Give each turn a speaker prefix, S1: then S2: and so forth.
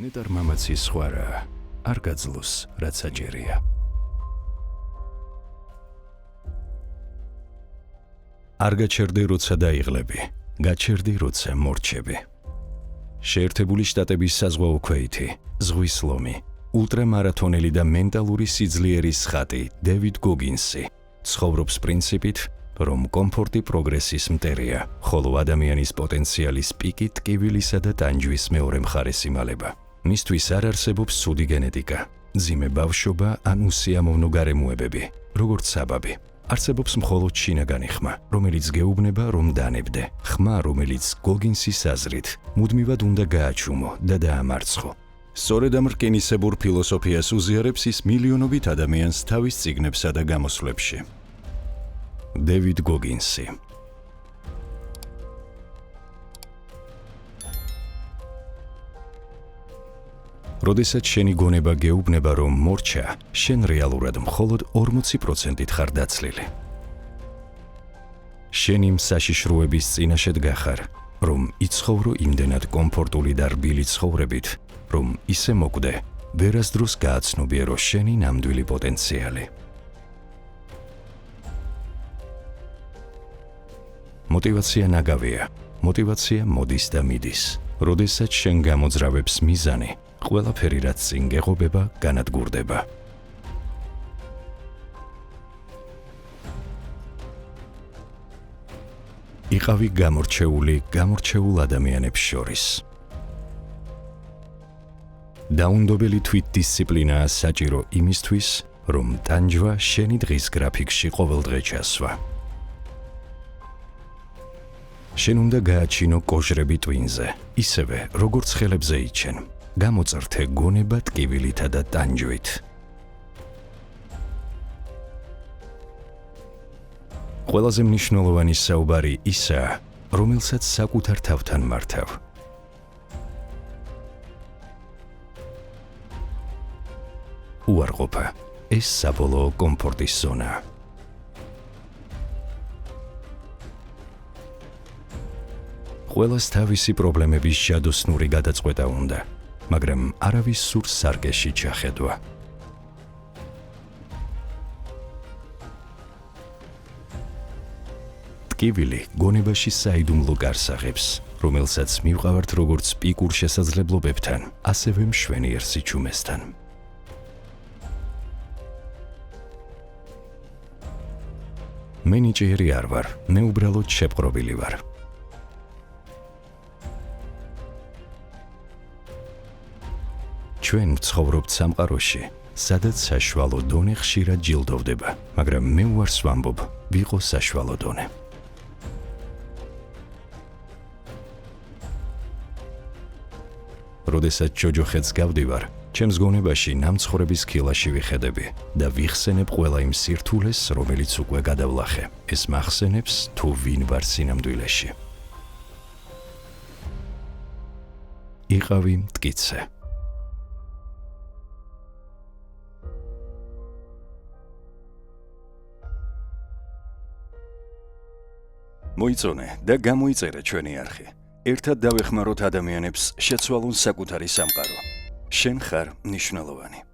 S1: ნეტარ მამაცის ხვარა, არ გაძლოს, რაც საჭირია. არ გაჩერდე, როცა დაიღლები, გაჩერდი, როცა მორჩები. შეერთებული შტატების საზღვაო ქვეითი, ზღვის ლომი, ულტრამარათონელი და მენტალური სიძლიერის ხატი დევიდ გოგინსი ცხოვრობს პრინციპით, რომ კომფორტი პროგრესის მტერია, ხოლო ადამიანის პოტენციალის პიკი ტკივილისა და ტანჯვის მეორე მხარეს იმალება. მისთვის არ არსებობს ცუდი გენეტიკა, მძიმე ბავშვობა ან უსიამოვნო გარემოებები, როგორც საბაბი. არსებობს მხოლოდ შინაგანი ხმა, რომელიც გეუბნება, რომ დანებდე. ხმა, რომელიც გოგინსის აზრით, მუდმივად უნდა გააჩუმო და დაამარცხო. სწორედ ამ რკინისებურ ფილოსოფიას უზიარებს ის მილიონობით ადამიანს თავის წიგნებსა და გამოსვლებში. დევიდ გოგინსი. როდესაც შენი გონება გეუბნება, რომ მორჩა, შენ რეალურად მხოლოდ 40%-ით ხარ დაცლილი. შენი საშიშროების წინაშედ გახარ, რომ იცხოვრო იმდენად კომფორტული და რბილი ცხოვრებით, რომ ისე მოკვდე, ვერასდროს გააცნობიერო შენი ნამდვილი პოტენციალი. მოტივაცია ნაგავია, მოტივაცია მოდის და მიდის. როდესაც შენ გამოძრავებს მიზანი, ყველაფერი რაც წინ გეღობება, განადგურდება. იყავი გამორჩეულ ადამიანებს შორის. დაუნდობელი თვითდისციპლინაა საჭირო იმისთვის, რომ ტანჯვა შენი დღის გრაფიკში ყოველდღე ჩასვა. შენ უნდა გააჩინო კოჟრები ტვინზე, ისევე როგორც ხელებზე იჩენ. გამოწრთე გონება ტკივილითა და ტანჯვით. ყველაზე მნიშვნელოვანი საუბარი ისაა, რომელსაც საკუთარ თავთან მართავ. უარყოფა, ეს საბოლოო კომფორტის ზონაა. ყველას თავისი პრობლემების ჯადოსნური გადაწყვეტა უნდა, მაგრამ არავის სურს სარკეში ჩახედვა. ტკივილი გონებაში საიდუმლო გარს აღებს, რომელსაც მივყავართ როგორც პიკურ შესაძლებლობებთან, ასევე მშვენიერ სიჩუმესთან. მე ნიჭიერი არ ვარ, მე უბრალოდ შეპყრობილი ვარ. ჩვენ ვცხოვრობთ სამყაროში, სადაც საშუალო დონე ხშირად ჯილდოვდება, მაგრამ მე უარს ვამბობ, ვიყო საშუალო დონე. როდესაც ჯოჯოხეთს გავდივარ, ჩემს გონებაში ნამცხრების ქილაში ვიხედები და ვიხსენებ ყველა იმ სირთულეს, რომელიც უკვე გადავლახე. ეს მახსენებს თუ ვინ ვარ სინამდვილეში. იყავი მტკიცე. მოიწონე და გამოიწერე ჩვენი არხი. ერთად დავეხმაროთ ადამიანებს შეცვალონ საკუთარი სამყარო. შენ ხარ მნიშვნელოვანი.